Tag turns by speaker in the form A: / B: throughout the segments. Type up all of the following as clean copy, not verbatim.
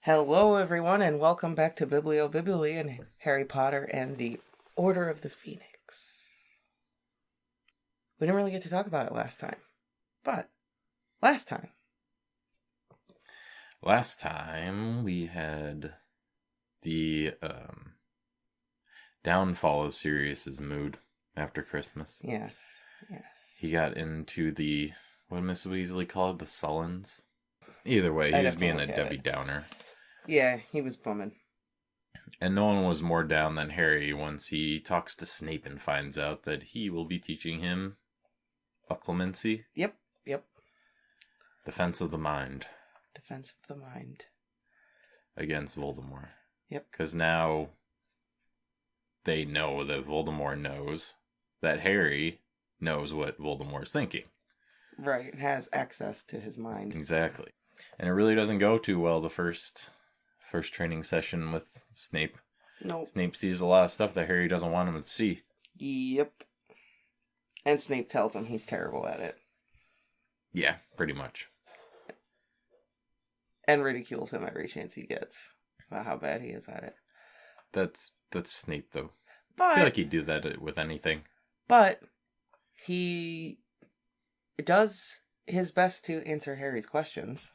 A: Hello, everyone, and welcome back to Biblio and Harry Potter and the Order of the Phoenix. We didn't really get to talk about it last time, but last
B: time we had the downfall of Sirius's mood after Christmas.
A: Yes.
B: He got into what Miss Weasley called the Sullens. Either way, he was being a Debbie Downer.
A: Yeah, he was bumming.
B: And no one was more down than Harry once he talks to Snape and finds out that he will be teaching him occlumency.
A: Yep.
B: Defense of the mind. Against Voldemort.
A: Yep.
B: Because now they know that Voldemort knows that Harry knows what Voldemort's thinking.
A: Right, has access to his mind.
B: Exactly. And it really doesn't go too well the first training session with Snape.
A: Nope.
B: Snape sees a lot of stuff that Harry doesn't want him to see.
A: Yep. And Snape tells him he's terrible at it.
B: Yeah, pretty much.
A: And ridicules him every chance he gets about how bad he is at it.
B: That's Snape, though.
A: But,
B: I feel like he'd do that with anything.
A: But he does his best to answer Harry's questions.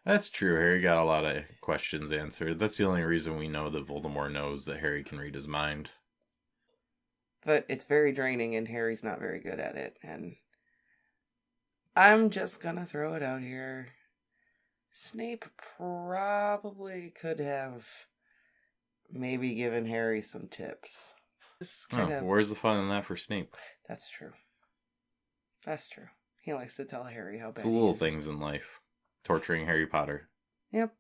B: That's true. Harry got a lot of questions answered. That's the only reason we know that Voldemort knows that Harry can read his mind.
A: But it's very draining, and Harry's not very good at it. And I'm just gonna throw it out here. Snape probably could have maybe given Harry some tips.
B: Where's the fun in that for Snape?
A: That's true. He likes to tell Harry how bad
B: it's the little things in life. Torturing Harry Potter.
A: Yep.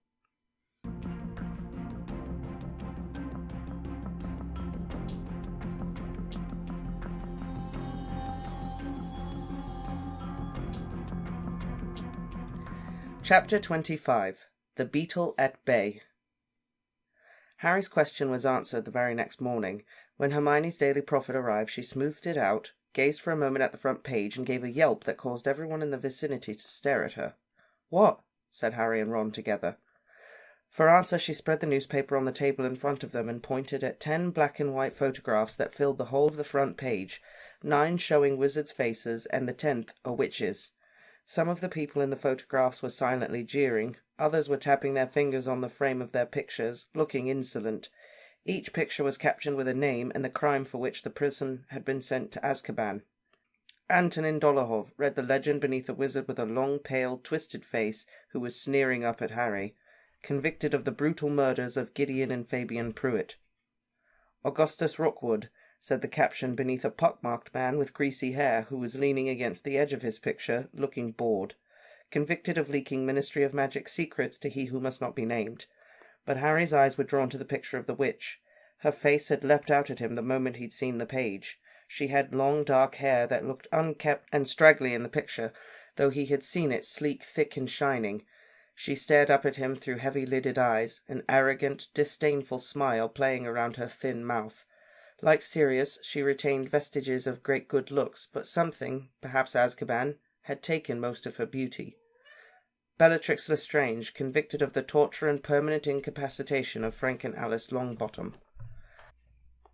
A: Chapter 25. The Beetle at Bay. Harry's question was answered the very next morning. When Hermione's Daily Prophet arrived, she smoothed it out, gazed for a moment at the front page, and gave a yelp that caused everyone in the vicinity to stare at her. "What?" said Harry and Ron together. For answer, she spread the newspaper on the table in front of them and pointed at 10 black and white photographs that filled the whole of the front page, 9 showing wizards' faces, and the 10th a witch's. Some of the people in the photographs were silently jeering, others were tapping their fingers on the frame of their pictures, looking insolent. Each picture was captioned with a name and the crime for which the person had been sent to Azkaban. Antonin Dolohov read the legend beneath a wizard with a long, pale, twisted face who was sneering up at Harry, convicted of the brutal murders of Gideon and Fabian Pruitt. Augustus Rookwood, said the caption beneath a pockmarked man with greasy hair who was leaning against the edge of his picture, looking bored, convicted of leaking Ministry of Magic secrets to he who must not be named. But Harry's eyes were drawn to the picture of the witch. Her face had leapt out at him the moment he'd seen the page. She had long dark hair that looked unkempt and straggly in the picture, though he had seen it sleek, thick, and shining. She stared up at him through heavy-lidded eyes, an arrogant, disdainful smile playing around her thin mouth. Like Sirius, she retained vestiges of great good looks, but something, perhaps Azkaban, had taken most of her beauty. Bellatrix Lestrange, convicted of the torture and permanent incapacitation of Frank and Alice Longbottom.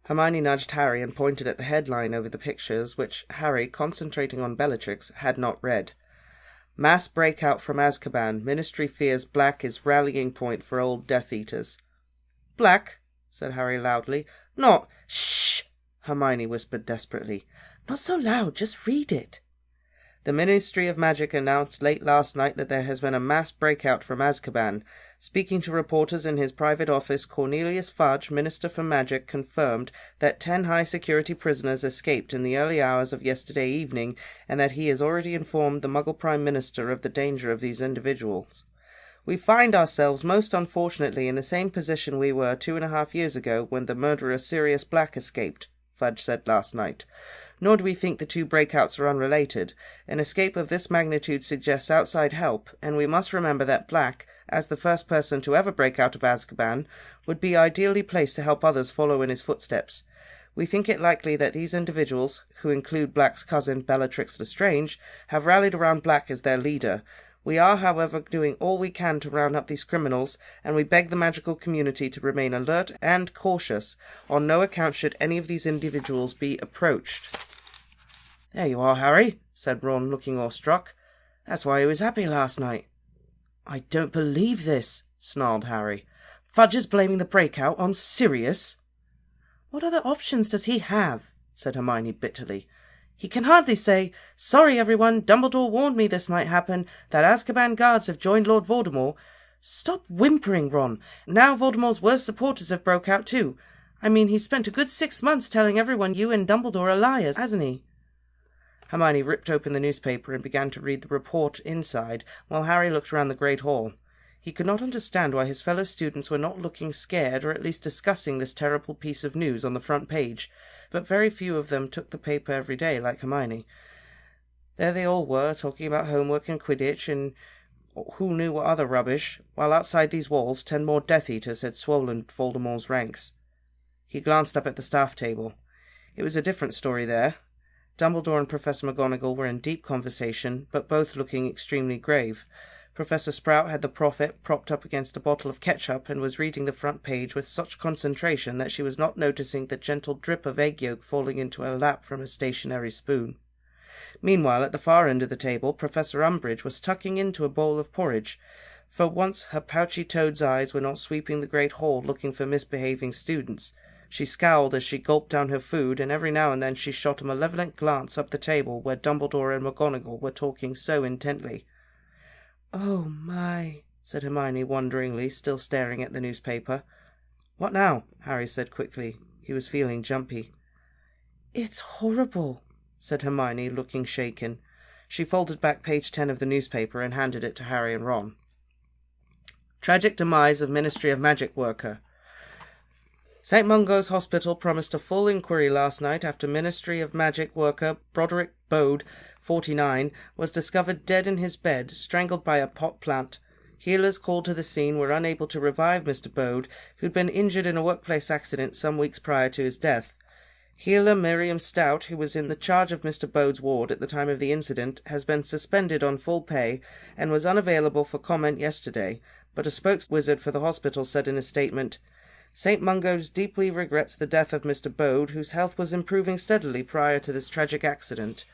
A: Hermione nudged Harry and pointed at the headline over the pictures, which Harry, concentrating on Bellatrix, had not read. Mass breakout from Azkaban. Ministry fears Black is rallying point for old Death Eaters. "Black?" said Harry loudly. "Not—" "Shh!" Hermione whispered desperately. "Not so loud, just read it." The Ministry of Magic announced late last night that there has been a mass breakout from Azkaban. Speaking to reporters in his private office, Cornelius Fudge, Minister for Magic, confirmed that 10 high-security prisoners escaped in the early hours of yesterday evening, and that he has already informed the Muggle Prime Minister of the danger of these individuals. "We find ourselves, most unfortunately, in the same position we were 2.5 years ago when the murderer Sirius Black escaped," Fudge said last night. "Nor do we think the two breakouts are unrelated. An escape of this magnitude suggests outside help, and we must remember that Black, as the first person to ever break out of Azkaban, would be ideally placed to help others follow in his footsteps. We think it likely that these individuals, who include Black's cousin Bellatrix Lestrange, have rallied around Black as their leader. We are, however, doing all we can to round up these criminals, and we beg the magical community to remain alert and cautious. On no account should any of these individuals be approached." "There you are, Harry," said Ron, looking awestruck. "That's why he was happy last night." "I don't believe this," snarled Harry. "Fudge is blaming the breakout on Sirius?" "What other options does he have?" said Hermione bitterly. "He can hardly say, 'Sorry, everyone, Dumbledore warned me this might happen, that Azkaban guards have joined Lord Voldemort.' Stop whimpering, Ron. Now Voldemort's worst supporters have broke out too. I mean, he's spent a good 6 months telling everyone you and Dumbledore are liars, hasn't he?" Hermione ripped open the newspaper and began to read the report inside, while Harry looked round the great hall. He could not understand why his fellow students were not looking scared, or at least discussing this terrible piece of news on the front page, but very few of them took the paper every day like Hermione. There they all were, talking about homework and Quidditch and who knew what other rubbish, while outside these walls 10 more Death Eaters had swollen Voldemort's ranks. He glanced up at the staff table. It was a different story there. Dumbledore and Professor McGonagall were in deep conversation, but both looking extremely grave. Professor Sprout had the Prophet propped up against a bottle of ketchup and was reading the front page with such concentration that she was not noticing the gentle drip of egg yolk falling into her lap from a stationary spoon. Meanwhile, at the far end of the table, Professor Umbridge was tucking into a bowl of porridge. For once her pouchy toad's eyes were not sweeping the great hall looking for misbehaving students. She scowled as she gulped down her food, and every now and then she shot a malevolent glance up the table where Dumbledore and McGonagall were talking so intently. "Oh, my," said Hermione wonderingly, still staring at the newspaper. "What now?" Harry said quickly. He was feeling jumpy. "It's horrible," said Hermione, looking shaken. She folded back page 10 of the newspaper and handed it to Harry and Ron. "Tragic demise of Ministry of Magic worker. St. Mungo's Hospital promised a full inquiry last night after Ministry of Magic worker Broderick Bode, 49, was discovered dead in his bed, strangled by a pot plant. Healers called to the scene were unable to revive Mr. Bode, who'd been injured in a workplace accident some weeks prior to his death. Healer Miriam Stout, who was in the charge of Mr. Bode's ward at the time of the incident, has been suspended on full pay and was unavailable for comment yesterday, but a spokeswizard for the hospital said in a statement, "St. Mungo's deeply regrets the death of Mr. Bode, whose health was improving steadily prior to this tragic accident.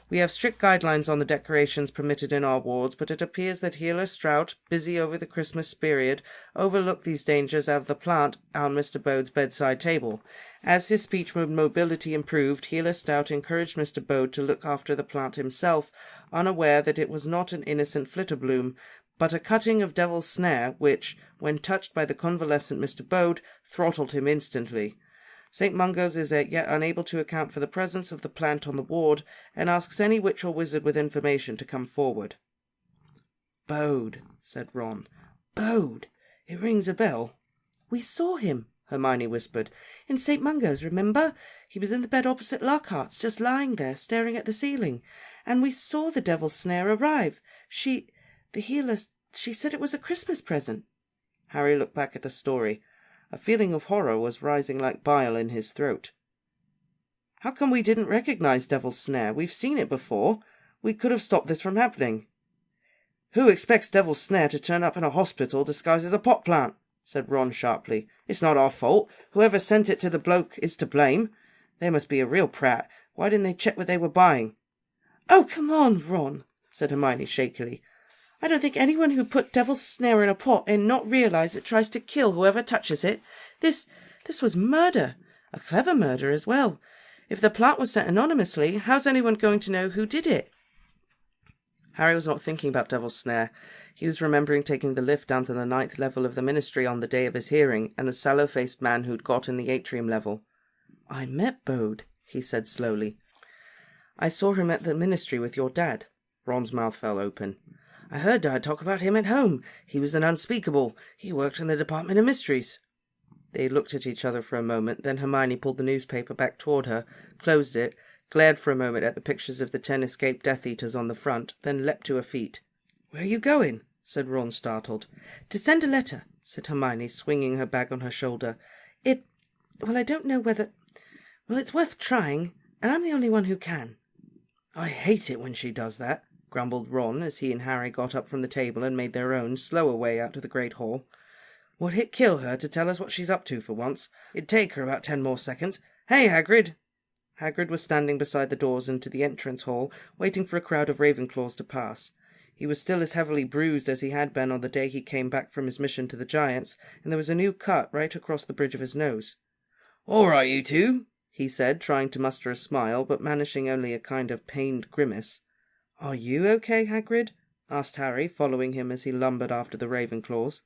A: We have strict guidelines on the decorations permitted in our wards, but it appears that Healer Strout, busy over the Christmas period, overlooked these dangers of the plant on Mr. Bode's bedside table. As his speech mobility improved, Healer Stout encouraged Mr. Bode to look after the plant himself, unaware that it was not an innocent flitterbloom, but a cutting of Devil's Snare, which, when touched by the convalescent Mr. Bode, throttled him instantly. St. Mungo's is yet unable to account for the presence of the plant on the ward, and asks any witch or wizard with information to come forward." "Bode," said Ron. "Bode. It rings a bell." "We saw him," Hermione whispered. "In St. Mungo's, remember? He was in the bed opposite Lockhart's, just lying there, staring at the ceiling. And we saw the Devil's Snare arrive. The healer, she said it was a Christmas present." Harry looked back at the story. A feeling of horror was rising like bile in his throat. "How come we didn't recognize Devil's Snare? We've seen it before. We could have stopped this from happening." "Who expects Devil's Snare to turn up in a hospital disguised as a pot plant?" said Ron sharply. "It's not our fault. Whoever sent it to the bloke is to blame. They must be a real prat. Why didn't they check what they were buying?" "Oh, come on, Ron," said Hermione shakily. "I don't think anyone who put Devil's Snare in a pot and not realize it tries to kill whoever touches it. This was murder. A clever murder as well. If the plant was sent anonymously, how's anyone going to know who did it?" Harry was not thinking about Devil's Snare. He was remembering taking the lift down to the 9th level of the Ministry on the day of his hearing, and the sallow-faced man who'd got in the atrium level. "I met Bode," he said slowly. "I saw him at the Ministry with your dad." Ron's mouth fell open. "I heard Dad talk about him at home. He was an unspeakable. He worked in the Department of Mysteries." They looked at each other for a moment, then Hermione pulled the newspaper back toward her, closed it, glared for a moment at the pictures of the 10 escaped Death Eaters on the front, then leapt to her feet. "Where are you going?" said Ron, startled. "To send a letter," said Hermione, swinging her bag on her shoulder. I don't know whether... Well, it's worth trying, and I'm the only one who can." "I hate it when she does that," grumbled Ron as he and Harry got up from the table and made their own slower way out to the great hall. "Would it kill her to tell us what she's up to for once? It'd take her about 10 more seconds. Hey, Hagrid!" Hagrid was standing beside the doors into the entrance hall, waiting for a crowd of Ravenclaws to pass. He was still as heavily bruised as he had been on the day he came back from his mission to the Giants, and there was a new cut right across the bridge of his nose. "All right, you two," he said, trying to muster a smile, but managing only a kind of pained grimace. "Are you okay, Hagrid?" asked Harry, following him as he lumbered after the Ravenclaws.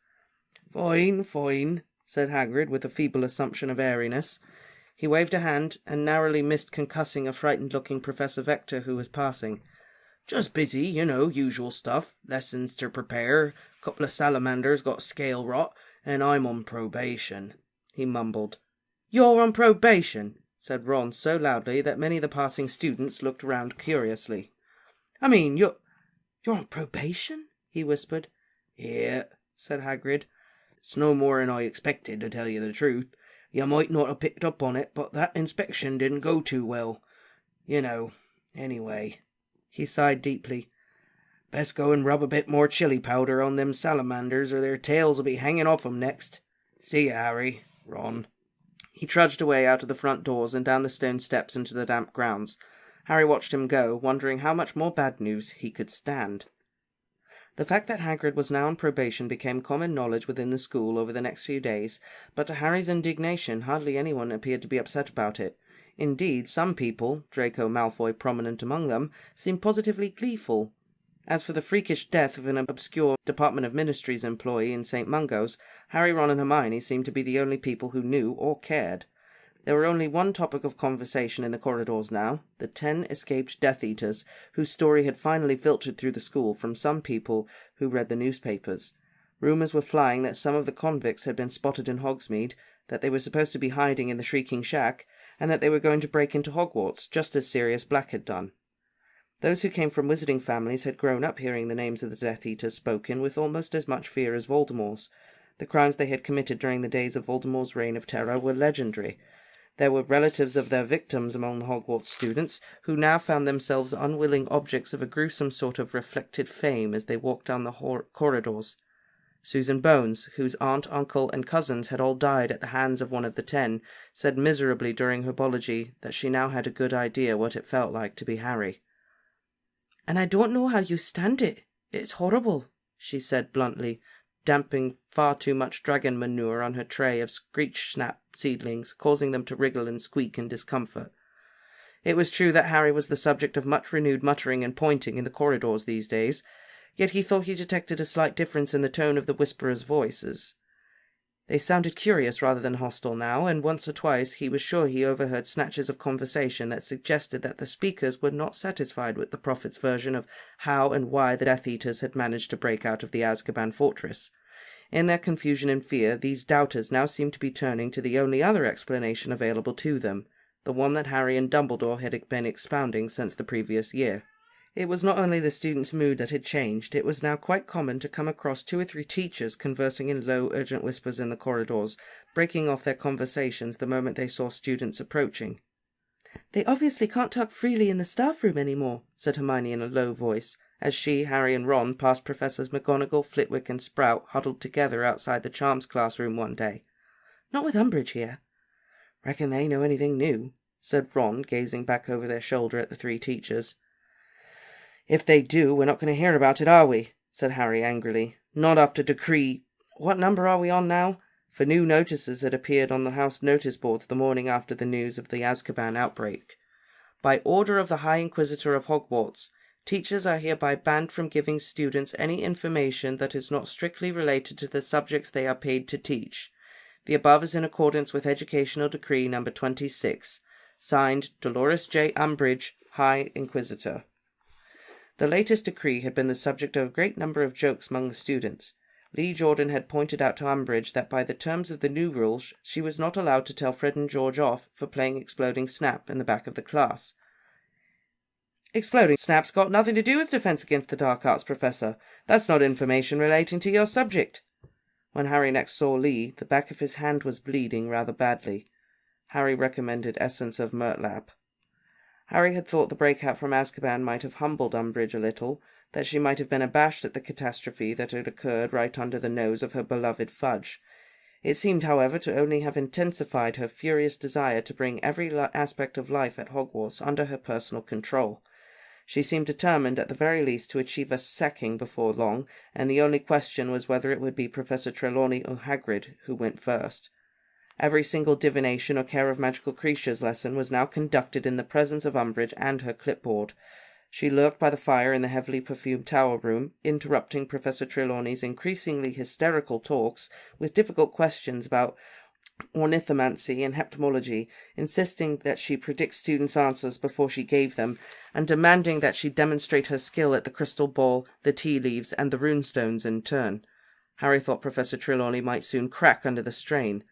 A: "Fine, fine," said Hagrid with a feeble assumption of airiness. He waved a hand and narrowly missed concussing a frightened-looking Professor Vector who was passing. "Just busy, usual stuff. Lessons to prepare. Couple of salamanders got scale rot, and I'm on probation," he mumbled. "You're on probation?" said Ron so loudly that many of the passing students looked round curiously. "I mean, you're on probation?" he whispered. "Yeah," said Hagrid. "It's no more than I expected, to tell you the truth. You might not have picked up on it, but that inspection didn't go too well. Anyway." He sighed deeply. "Best go and rub a bit more chili powder on them salamanders, or their tails'll be hanging off 'em next. See ya, Harry. Ron." He trudged away out of the front doors and down the stone steps into the damp grounds. Harry watched him go, wondering how much more bad news he could stand. The fact that Hagrid was now on probation became common knowledge within the school over the next few days, but to Harry's indignation hardly anyone appeared to be upset about it. Indeed, some people, Draco Malfoy prominent among them, seemed positively gleeful. As for the freakish death of an obscure Department of Ministries employee in St. Mungo's, Harry, Ron and Hermione seemed to be the only people who knew or cared. There were only one topic of conversation in the corridors now, the 10 escaped Death Eaters, whose story had finally filtered through the school from some people who read the newspapers. Rumours were flying that some of the convicts had been spotted in Hogsmeade, that they were supposed to be hiding in the Shrieking Shack, and that they were going to break into Hogwarts, just as Sirius Black had done. Those who came from wizarding families had grown up hearing the names of the Death Eaters spoken with almost as much fear as Voldemort's. The crimes they had committed during the days of Voldemort's reign of terror were legendary. There were relatives of their victims among the Hogwarts students, who now found themselves unwilling objects of a gruesome sort of reflected fame as they walked down the corridors. Susan Bones, whose aunt, uncle, and cousins had all died at the hands of one of the 10, said miserably during herbology that she now had a good idea what it felt like to be Harry. "And I don't know how you stand it. It's horrible," she said bluntly, damping far too much dragon manure on her tray of screech-snap seedlings, causing them to wriggle and squeak in discomfort. It was true that Harry was the subject of much renewed muttering and pointing in the corridors these days, yet he thought he detected a slight difference in the tone of the whisperers' voices. They sounded curious rather than hostile now, and once or twice he was sure he overheard snatches of conversation that suggested that the speakers were not satisfied with the Prophet's version of how and why the Death Eaters had managed to break out of the Azkaban fortress. In their confusion and fear, these doubters now seemed to be turning to the only other explanation available to them, the one that Harry and Dumbledore had been expounding since the previous year. It was not only the students' mood that had changed, it was now quite common to come across 2 or 3 teachers conversing in low, urgent whispers in the corridors, breaking off their conversations the moment they saw students approaching. "They obviously can't talk freely in the staff room any more," said Hermione in a low voice, as she, Harry and Ron passed Professors McGonagall, Flitwick and Sprout huddled together outside the Charms classroom one day. "Not with Umbridge here." "Reckon they know anything new," said Ron, gazing back over their shoulder at the 3 teachers. "If they do, we're not going to hear about it, are we?" said Harry angrily. "Not after Decree... What number are we on now?" For new notices had appeared on the house notice boards the morning after the news of the Azkaban outbreak. "By order of the High Inquisitor of Hogwarts, teachers are hereby banned from giving students any information that is not strictly related to the subjects they are paid to teach. The above is in accordance with Educational Decree No. 26. Signed, Dolores J. Umbridge, High Inquisitor." The latest decree had been the subject of a great number of jokes among the students. Lee Jordan had pointed out to Umbridge that by the terms of the new rules she was not allowed to tell Fred and George off for playing Exploding Snap in the back of the class. "Exploding Snap's got nothing to do with Defense Against the Dark Arts, Professor. That's not information relating to your subject." When Harry next saw Lee, the back of his hand was bleeding rather badly. Harry recommended essence of Murtlap. Harry had thought the breakout from Azkaban might have humbled Umbridge a little, that she might have been abashed at the catastrophe that had occurred right under the nose of her beloved Fudge. It seemed, however, to only have intensified her furious desire to bring every aspect of life at Hogwarts under her personal control. She seemed determined, at the very least, to achieve a sacking before long, and the only question was whether it would be Professor Trelawney or Hagrid who went first. Every single divination or care of magical creatures lesson was now conducted in the presence of Umbridge and her clipboard. She lurked by the fire in the heavily perfumed tower room, interrupting Professor Trelawney's increasingly hysterical talks with difficult questions about ornithomancy and heptamology, insisting that she predict students' answers before she gave them, and demanding that she demonstrate her skill at the crystal ball, the tea leaves, and the runestones in turn. Harry thought Professor Trelawney might soon crack under the strain.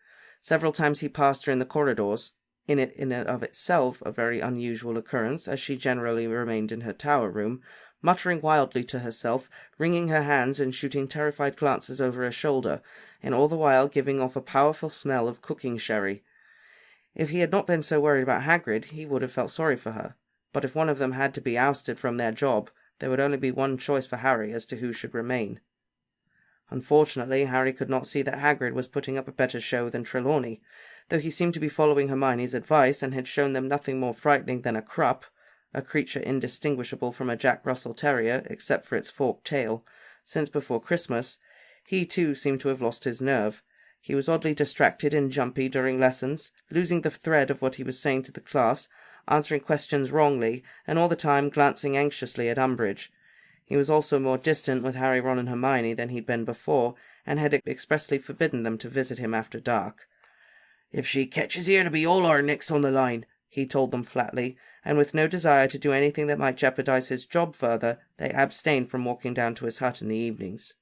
A: Several times he passed her in the corridors, in and of itself a very unusual occurrence, as she generally remained in her tower room, muttering wildly to herself, wringing her hands and shooting terrified glances over her shoulder, and all the while giving off a powerful smell of cooking sherry. If he had not been so worried about Hagrid, he would have felt sorry for her. But if one of them had to be ousted from their job, there would only be one choice for Harry as to who should remain. Unfortunately, Harry could not see that Hagrid was putting up a better show than Trelawney, though he seemed to be following Hermione's advice and had shown them nothing more frightening than a Krupp, a creature indistinguishable from a Jack Russell Terrier except for its forked tail, since before Christmas. He, too, seemed to have lost his nerve. He was oddly distracted and jumpy during lessons, losing the thread of what he was saying to the class, answering questions wrongly, and all the time glancing anxiously at Umbridge. He was also more distant with Harry, Ron, and Hermione than he'd been before, and had expressly forbidden them to visit him after dark. "If she catches here to be all our nicks on the line," he told them flatly, and with no desire to do anything that might jeopardize his job further, they abstained from walking down to his hut in the evenings.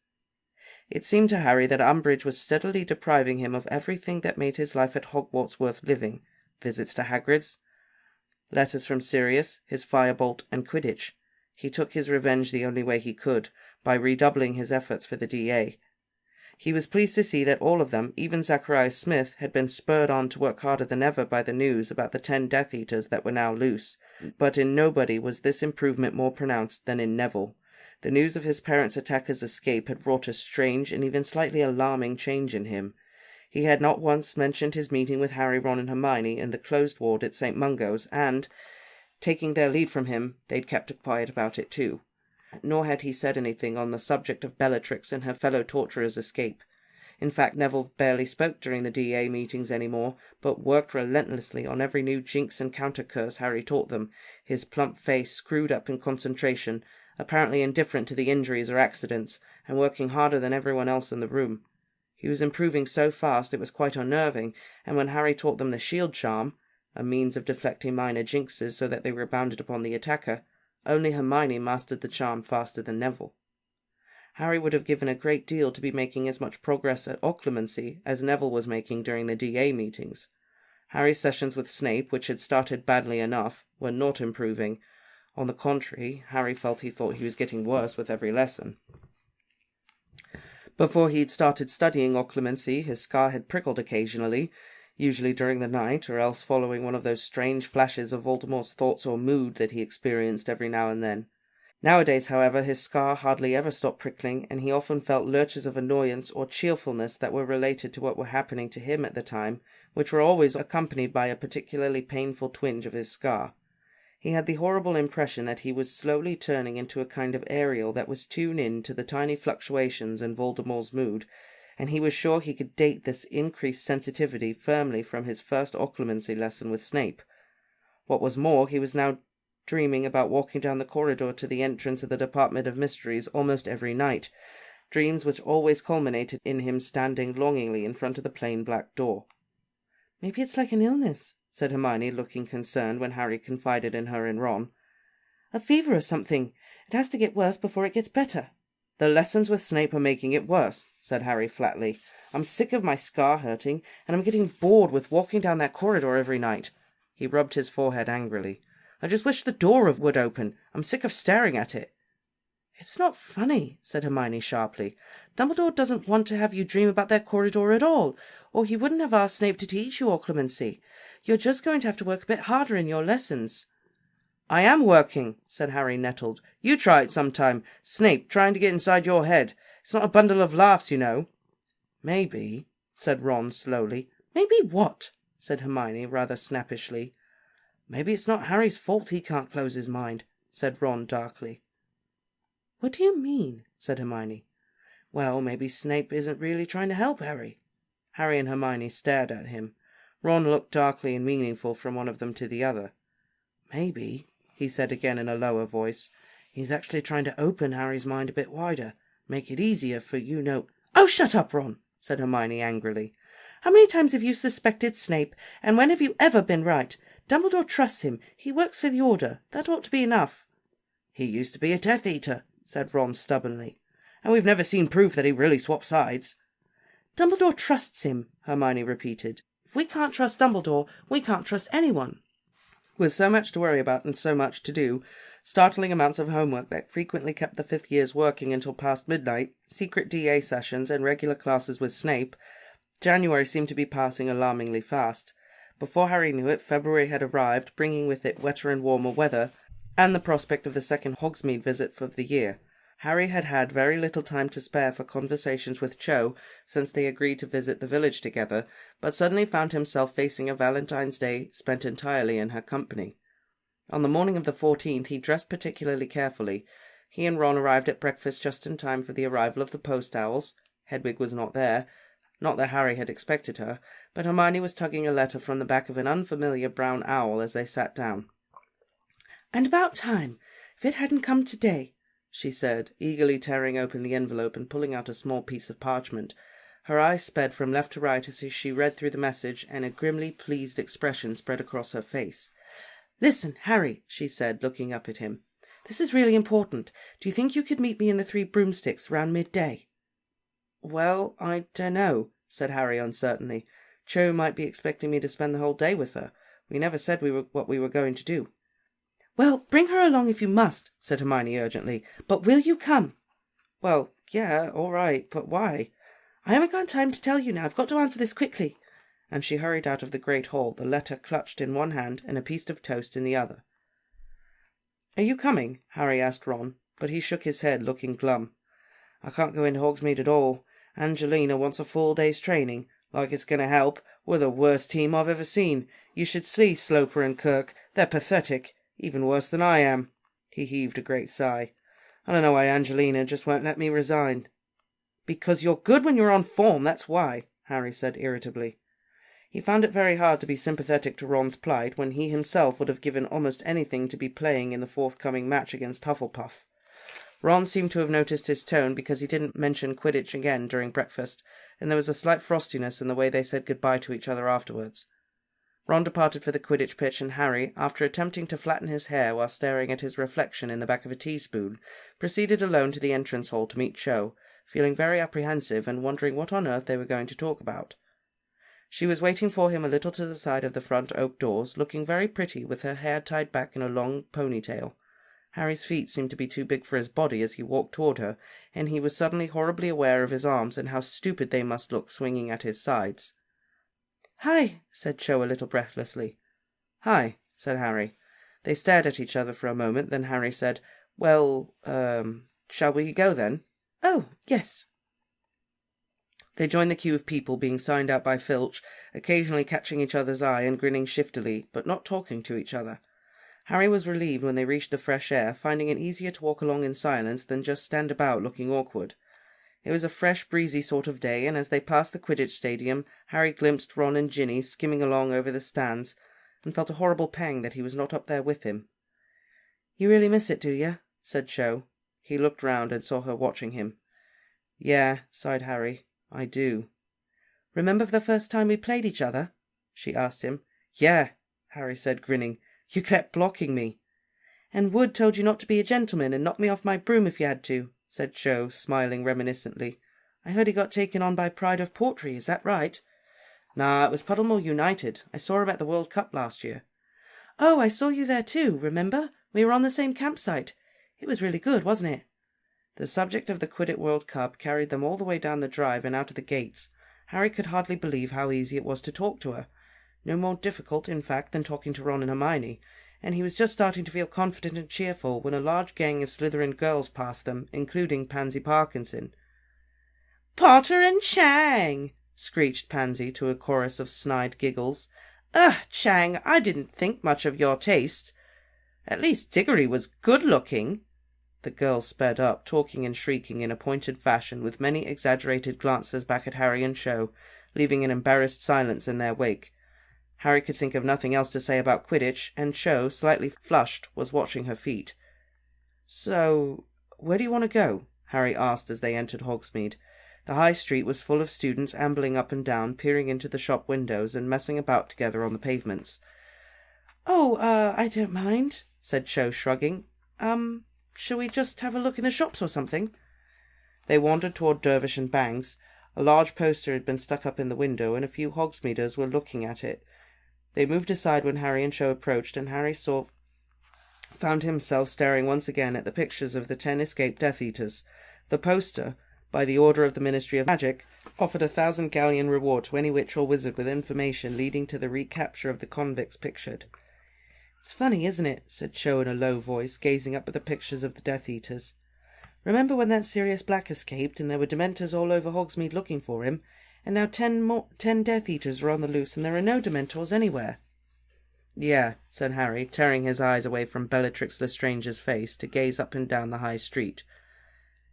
A: It seemed to Harry that Umbridge was steadily depriving him of everything that made his life at Hogwarts worth living: visits to Hagrid's, letters from Sirius, his firebolt, and Quidditch. He took his revenge the only way he could, by redoubling his efforts for the DA. He was pleased to see that all of them, even Zacharias Smith, had been spurred on to work harder than ever by the news about the 10 Death Eaters that were now loose, but in nobody was this improvement more pronounced than in Neville. The news of his parents' attacker's escape had wrought a strange and even slightly alarming change in him. He had not once mentioned his meeting with Harry, Ron, and Hermione in the closed ward at St. Mungo's, and, taking their lead from him, they'd kept quiet about it too. Nor had he said anything on the subject of Bellatrix and her fellow torturer's escape. In fact, Neville barely spoke during the DA meetings any more, but worked relentlessly on every new jinx and counter-curse Harry taught them, his plump face screwed up in concentration, apparently indifferent to the injuries or accidents, and working harder than everyone else in the room. He was improving so fast it was quite unnerving, and when Harry taught them the shield charm, a means of deflecting minor jinxes so that they rebounded upon the attacker, only Hermione mastered the charm faster than Neville. Harry would have given a great deal to be making as much progress at occlumency as Neville was making during the DA meetings. Harry's sessions with Snape, which had started badly enough, were not improving. On the contrary, Harry thought he was getting worse with every lesson. Before he'd started studying occlumency, his scar had prickled occasionally, usually during the night, or else following one of those strange flashes of Voldemort's thoughts or mood that he experienced every now and then. Nowadays, however, his scar hardly ever stopped prickling, and he often felt lurches of annoyance or cheerfulness that were related to what were happening to him at the time, which were always accompanied by a particularly painful twinge of his scar. He had the horrible impression that he was slowly turning into a kind of Ariel that was tuned in to the tiny fluctuations in Voldemort's mood, and he was sure he could date this increased sensitivity firmly from his first occlumency lesson with Snape. What was more, he was now dreaming about walking down the corridor to the entrance of the Department of Mysteries almost every night, dreams which always culminated in him standing longingly in front of the plain black door. "Maybe it's like an illness," said Hermione, looking concerned when Harry confided in her and Ron. "A fever or something. It has to get worse before it gets better." "The lessons with Snape are making it worse," said Harry flatly. "I'm sick of my scar hurting, and I'm getting bored with walking down that corridor every night." He rubbed his forehead angrily. "I just wish the door would open. I'm sick of staring at it." "It's not funny," said Hermione sharply. "Dumbledore doesn't want to have you dream about that corridor at all, or he wouldn't have asked Snape to teach you occlumency. You're just going to have to work a bit harder in your lessons." I am working, said Harry, nettled. You try it sometime. Snape trying to get inside your head. It's not a bundle of laughs, you know. Maybe, said Ron slowly. Maybe what? Said Hermione rather snappishly. Maybe it's not Harry's fault he can't close his mind, said Ron darkly. What do you mean? Said Hermione. Well, maybe Snape isn't really trying to help Harry. Harry and Hermione stared at him. Ron looked darkly and meaningful from one of them to the other. Maybe, he said again in a lower voice, he's actually trying to open Harry's mind a bit wider, make it easier for you know— Oh, shut up, Ron, said Hermione angrily. How many times have you suspected Snape, and when have you ever been right? Dumbledore trusts him. He works for the Order. That ought to be enough. He used to be a Death Eater, said Ron stubbornly, and we've never seen proof that he really swapped sides. Dumbledore trusts him, Hermione repeated. If we can't trust Dumbledore, we can't trust anyone. With so much to worry about and so much to do, startling amounts of homework that frequently kept the fifth years working until past midnight, secret DA sessions and regular classes with Snape, January seemed to be passing alarmingly fast. Before Harry knew it, February had arrived, bringing with it wetter and warmer weather, and the prospect of the second Hogsmeade visit of the year. Harry had had very little time to spare for conversations with Cho since they agreed to visit the village together, but suddenly found himself facing a Valentine's Day spent entirely in her company. On the morning of the 14th he dressed particularly carefully. He and Ron arrived at breakfast just in time for the arrival of the post owls. Hedwig was not there. Not that Harry had expected her, but Hermione was tugging a letter from the back of an unfamiliar brown owl as they sat down. "And about time, if it hadn't come today," she said, eagerly tearing open the envelope and pulling out a small piece of parchment. Her eyes sped from left to right as she read through the message, and a grimly pleased expression spread across her face. "Listen, Harry," she said, looking up at him. "This is really important. Do you think you could meet me in the Three Broomsticks around midday?" "Well, I dunno," said Harry uncertainly. "Cho might be expecting me to spend the whole day with her. We never said what we were going to do." "Well, bring her along if you must," said Hermione urgently. "But will you come?" "Well, yeah, all right, but why?" "I haven't got time to tell you now. I've got to answer this quickly." And she hurried out of the great hall, the letter clutched in one hand and a piece of toast in the other. "Are you coming?" Harry asked Ron, but he shook his head, looking glum. "I can't go into Hogsmeade at all. Angelina wants a full day's training. Like it's going to help. We're the worst team I've ever seen. You should see Sloper and Kirk. They're pathetic. Even worse than I am." He heaved a great sigh. "I don't know why Angelina just won't let me resign." "Because you're good when you're on form, that's why," Harry said irritably. He found it very hard to be sympathetic to Ron's plight when he himself would have given almost anything to be playing in the forthcoming match against Hufflepuff. Ron seemed to have noticed his tone because he didn't mention Quidditch again during breakfast, and there was a slight frostiness in the way they said goodbye to each other afterwards. Ron departed for the Quidditch pitch, and Harry, after attempting to flatten his hair while staring at his reflection in the back of a teaspoon, proceeded alone to the entrance hall to meet Cho, feeling very apprehensive and wondering what on earth they were going to talk about. She was waiting for him a little to the side of the front oak doors, looking very pretty with her hair tied back in a long ponytail. Harry's feet seemed to be too big for his body as he walked toward her, and he was suddenly horribly aware of his arms and how stupid they must look swinging at his sides. "Hi," said Cho a little breathlessly. "Hi," said Harry. They stared at each other for a moment, then Harry said, "Well, shall we go then?" "Oh, yes." They joined the queue of people being signed out by Filch, occasionally catching each other's eye and grinning shiftily, but not talking to each other. Harry was relieved when they reached the fresh air, finding it easier to walk along in silence than just stand about looking awkward. It was a fresh, breezy sort of day, and as they passed the Quidditch stadium, Harry glimpsed Ron and Ginny skimming along over the stands, and felt a horrible pang that he was not up there with him. "You really miss it, do you?" said Cho. He looked round and saw her watching him. "Yeah," sighed Harry, "I do." "Remember the first time we played each other?" she asked him. "Yeah," Harry said, grinning. "You kept blocking me." "And Wood told you not to be a gentleman and knock me off my broom if you had to," said Cho, smiling reminiscently. "I heard he got taken on by Pride of Portree, is that right?" "Nah, it was Puddlemore United. I saw him at the World Cup last year." "Oh, I saw you there too, remember? We were on the same campsite. It was really good, wasn't it?" The subject of the Quidditch World Cup carried them all the way down the drive and out of the gates. Harry could hardly believe how easy it was to talk to her. No more difficult, in fact, than talking to Ron and Hermione, and he was just starting to feel confident and cheerful when a large gang of Slytherin girls passed them, including Pansy Parkinson. "Potter and Chang!" screeched Pansy to a chorus of snide giggles. "Ugh, Chang, I didn't think much of your taste. At least Diggory was good-looking." The girls sped up, talking and shrieking in a pointed fashion, with many exaggerated glances back at Harry and Cho, leaving an embarrassed silence in their wake. Harry could think of nothing else to say about Quidditch, and Cho, slightly flushed, was watching her feet. "So, where do you want to go?" Harry asked as they entered Hogsmeade. The high street was full of students ambling up and down, peering into the shop windows and messing about together on the pavements. "Oh, I don't mind," said Cho, shrugging. Shall we just have a look in the shops or something?" They wandered toward Dervish and Bangs. A large poster had been stuck up in the window, and a few Hogsmeaders were looking at it. They moved aside when Harry and Cho approached, and Harry found himself staring once again at the pictures of the 10 escaped Death Eaters. The poster, by the order of the Ministry of Magic, offered 1,000 galleon reward to any witch or wizard with information leading to the recapture of the convicts pictured. "It's funny, isn't it?" said Cho in a low voice, gazing up at the pictures of the Death Eaters. "Remember when that Sirius Black escaped, and there were Dementors all over Hogsmeade looking for him, and now 10 Death Eaters are on the loose, and there are no Dementors anywhere?" "Yeah," said Harry, tearing his eyes away from Bellatrix Lestrange's face to gaze up and down the high street.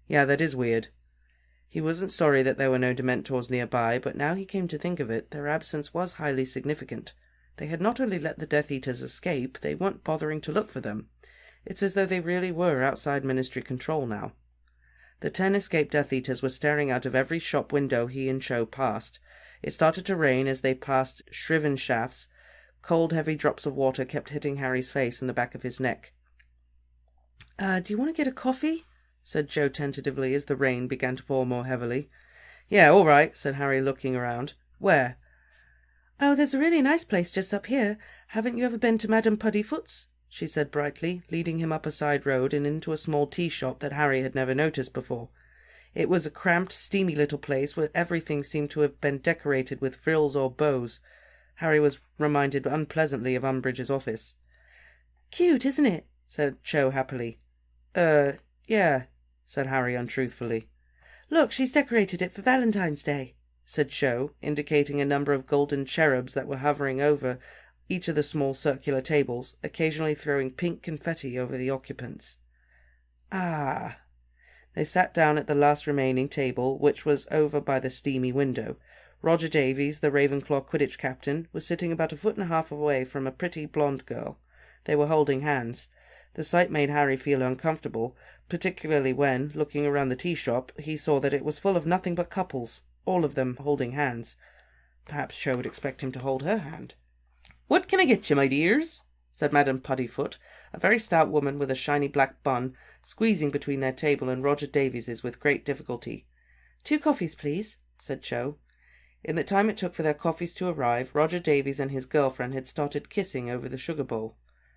A: "Yeah, that is weird." He wasn't sorry that there were no Dementors nearby, but now he came to think of it, their absence was highly significant. They had not only let the Death Eaters escape, they weren't bothering to look for them. It's as though they really were outside Ministry control now. The 10 escaped Death Eaters were staring out of every shop window he and Cho passed. It started to rain as they passed shriven shafts. Cold, heavy drops of water kept hitting Harry's face and the back of his neck. Do you want to get a coffee?" said Cho tentatively as the rain began to fall more heavily. "Yeah, all right," said Harry, looking around. "Where?" "Oh, there's a really nice place just up here. Haven't you ever been to Madame Puddifoot's?" she said brightly, leading him up a side road and into a small tea shop that Harry had never noticed before. It was a cramped, steamy little place where everything seemed to have been decorated with frills or bows. Harry was reminded unpleasantly of Umbridge's office. "Cute, isn't it?" said Cho happily. Yeah," said Harry untruthfully. "Look, she's decorated it for Valentine's Day," said Cho, indicating a number of golden cherubs that were hovering over each of the small circular tables, occasionally throwing pink confetti over the occupants. "Ah." They sat down at the last remaining table, which was over by the steamy window. Roger Davies, the Ravenclaw Quidditch captain, was sitting about 1.5 feet away from a pretty blonde girl. They were holding hands. The sight made Harry feel uncomfortable, particularly when, looking around the tea shop, he saw that it was full of nothing but couples, all of them holding hands. Perhaps Cho would expect him to hold her hand. "What can I get you, my dears?" said Madame Puddifoot, a very stout woman with a shiny black bun, squeezing between their table and Roger Davies's with great difficulty. "2 coffees, please," said Cho. In the time it took for their coffees to arrive, Roger Davies and his girlfriend had started kissing over the sugar bowl.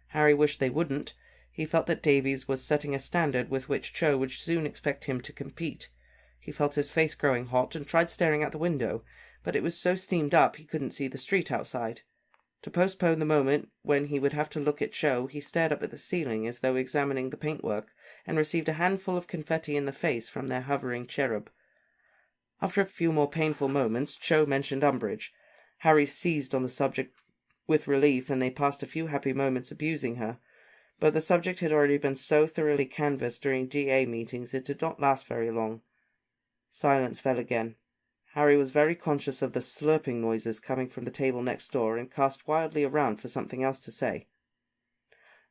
A: Harry wished they wouldn't. He felt that Davies was setting a standard with which Cho would soon expect him to compete. He felt his face growing hot and tried staring out the window, but it was so steamed up he couldn't see the street outside. To postpone the moment when he would have to look at Cho, he stared up at the ceiling as though examining the paintwork, and received a handful of confetti in the face from their hovering cherub. After a few more painful moments, Cho mentioned Umbridge. Harry seized on the subject with relief, and they passed a few happy moments abusing her. But the subject had already been so thoroughly canvassed during DA meetings it did not last very long. Silence fell again. Harry was very conscious of the slurping noises coming from the table next door and cast wildly around for something else to say.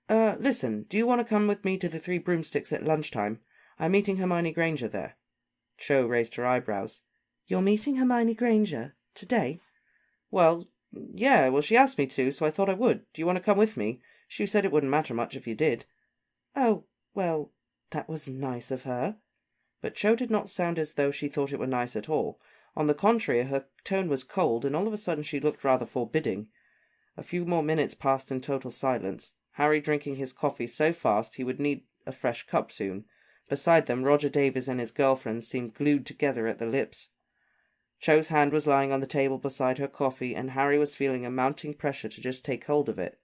A: Listen, do you want to come with me to the 3 Broomsticks at lunchtime? I'm meeting Hermione Granger there." Cho raised her eyebrows. "You're meeting Hermione Granger? Today?" "Well, yeah, she asked me to, so I thought I would. Do you want to come with me? She said it wouldn't matter much if you did." "Oh, well, that was nice of her." But Cho did not sound as though she thought it were nice at all. On the contrary, her tone was cold, and all of a sudden she looked rather forbidding. A few more minutes passed in total silence, Harry drinking his coffee so fast he would need a fresh cup soon. Beside them, Roger Davies and his girlfriend seemed glued together at the lips. Cho's hand was lying on the table beside her coffee, and Harry was feeling a mounting pressure to just take hold of it.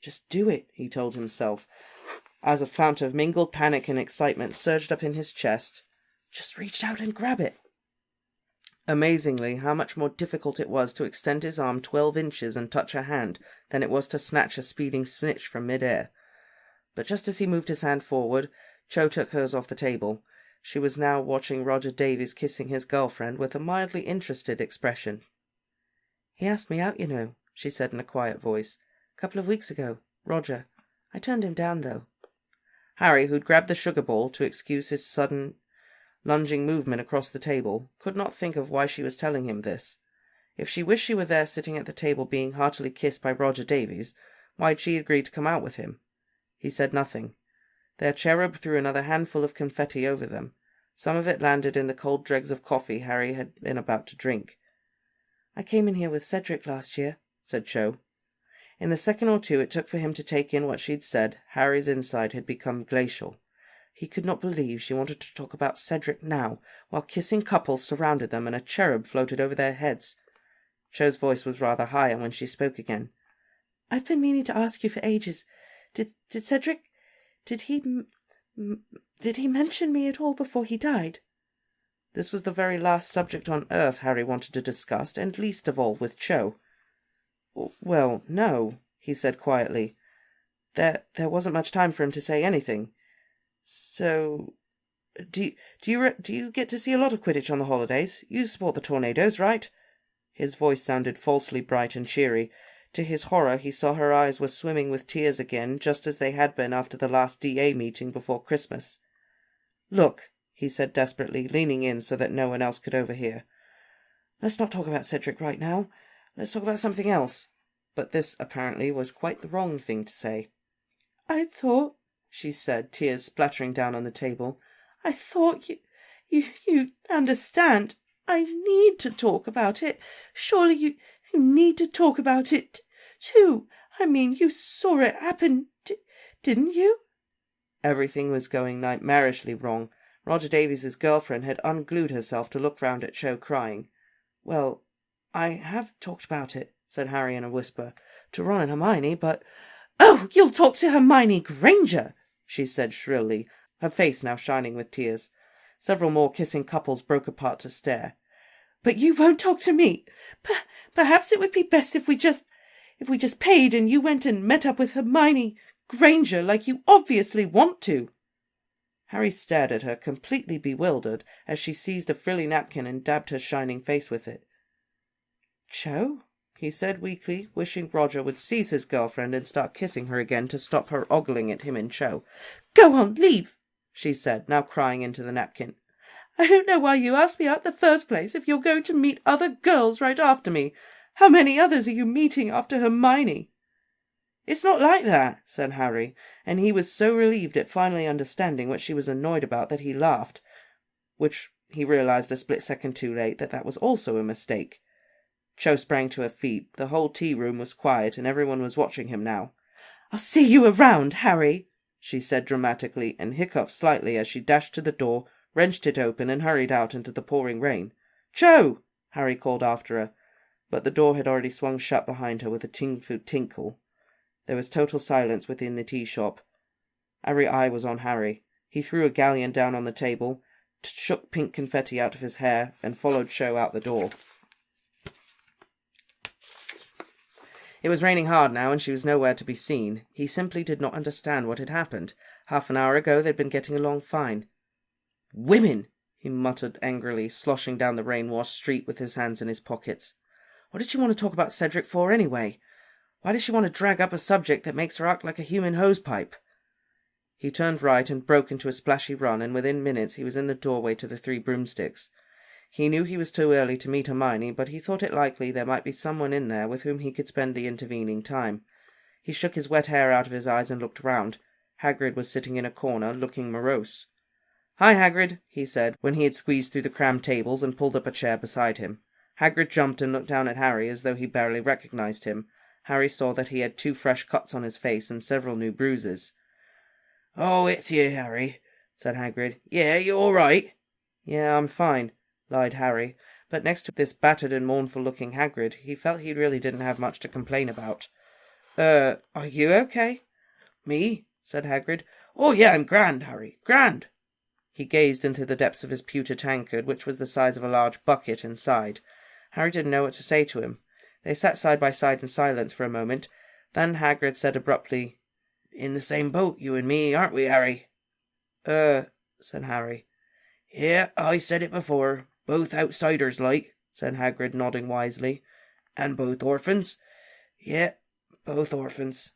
A: Just do it, he told himself, as a fount of mingled panic and excitement surged up in his chest. Just reach out and grab it. Amazingly, how much more difficult it was to extend his arm 12 inches and touch her hand than it was to snatch a speeding snitch from mid-air. But just as he moved his hand forward, Cho took hers off the table. She was now watching Roger Davies kissing his girlfriend with a mildly interested expression. "He asked me out, you know," she said in a quiet voice. "A couple of weeks ago. Roger. I turned him down, though." Harry, who'd grabbed the sugar bowl to excuse his sudden lunging movement across the table, could not think of why she was telling him this. If she wished she were there sitting at the table being heartily kissed by Roger Davies, why'd she agree to come out with him? He said nothing. Their cherub threw another handful of confetti over them. Some of it landed in the cold dregs of coffee Harry had been about to drink. "I came in here with Cedric last year," said Cho. In the second or two it took for him to take in what she'd said, Harry's inside had become glacial. He could not believe she wanted to talk about Cedric now, while kissing couples surrounded them and a cherub floated over their heads. Cho's voice was rather higher when she spoke again. "I've been meaning to ask you for ages. Did Cedric... Did he mention me at all before he died?" This was the very last subject on earth Harry wanted to discuss, and least of all with Cho. "Well, no," he said quietly. There wasn't much time for him to say anything. "So, do you get to see a lot of Quidditch on the holidays? You support the Tornadoes, right?" His voice sounded falsely bright and cheery. To his horror, he saw her eyes were swimming with tears again, just as they had been after the last DA meeting before Christmas. "Look," he said desperately, leaning in so that no one else could overhear. "Let's not talk about Cedric right now. Let's talk about something else." But this, apparently, was quite the wrong thing to say. "I thought," she said, tears splattering down on the table, "I thought you understand. I need to talk about it. Surely you need to talk about it, too. I mean, you saw it happen, didn't you?" Everything was going nightmarishly wrong. Roger Davies's girlfriend had unglued herself to look round at Cho crying. "Well, I have talked about it," said Harry in a whisper, "to Ron and Hermione, but—" "Oh, you'll talk to Hermione Granger!" she said shrilly, her face now shining with tears. Several more kissing couples broke apart to stare. "But you won't talk to me. Perhaps it would be best if we just paid and you went and met up with Hermione Granger like you obviously want to." Harry stared at her, completely bewildered, as she seized a frilly napkin and dabbed her shining face with it. "Cho?" he said weakly, wishing Roger would seize his girlfriend and start kissing her again to stop her ogling at him and Cho. "Go on, leave," she said, now crying into the napkin. "I don't know why you asked me out in the first place if you're going to meet other girls right after me. How many others are you meeting after Hermione?" "It's not like that," said Harry, and he was so relieved at finally understanding what she was annoyed about that he laughed, which he realized a split second too late that was also a mistake. Cho sprang to her feet. The whole tea room was quiet, and everyone was watching him now. "I'll see you around, Harry," she said dramatically, and hiccuped slightly as she dashed to the door, wrenched it open, and hurried out into the pouring rain. "Cho!" Harry called after her, but the door had already swung shut behind her with a tinkle. There was total silence within the tea shop. Every eye was on Harry. He threw a galleon down on the table, shook pink confetti out of his hair, and followed Cho out the door. It was raining hard now, and she was nowhere to be seen. He simply did not understand what had happened. Half an hour ago they'd been getting along fine. "Women!" he muttered angrily, sloshing down the rain-washed street with his hands in his pockets. "What did she want to talk about Cedric for, anyway? Why does she want to drag up a subject that makes her act like a human hosepipe?" He turned right and broke into a splashy run, and within minutes he was in the doorway to the Three Broomsticks. He knew he was too early to meet Hermione, but he thought it likely there might be someone in there with whom he could spend the intervening time. He shook his wet hair out of his eyes and looked round. Hagrid was sitting in a corner, looking morose. "Hi, Hagrid," he said, when he had squeezed through the crammed tables and pulled up a chair beside him. Hagrid jumped and looked down at Harry as though he barely recognized him. Harry saw that he had 2 fresh cuts on his face and several new bruises. "Oh, it's you, Harry," said Hagrid. "Yeah, you all right?" "Yeah, I'm fine," lied Harry, but next to this battered and mournful-looking Hagrid, he felt he really didn't have much to complain about. Are you okay?" "Me?" said Hagrid. "Oh, yeah, I'm grand, Harry, grand." He gazed into the depths of his pewter tankard, which was the size of a large bucket, and sighed. Harry didn't know what to say to him. They sat side by side in silence for a moment. Then Hagrid said abruptly, "In the same boat, you and me, aren't we, Harry?" Said Harry. "Yeah, I said it before. Both outsiders, like," said Hagrid, nodding wisely. "And both orphans?" "Yeah, both orphans."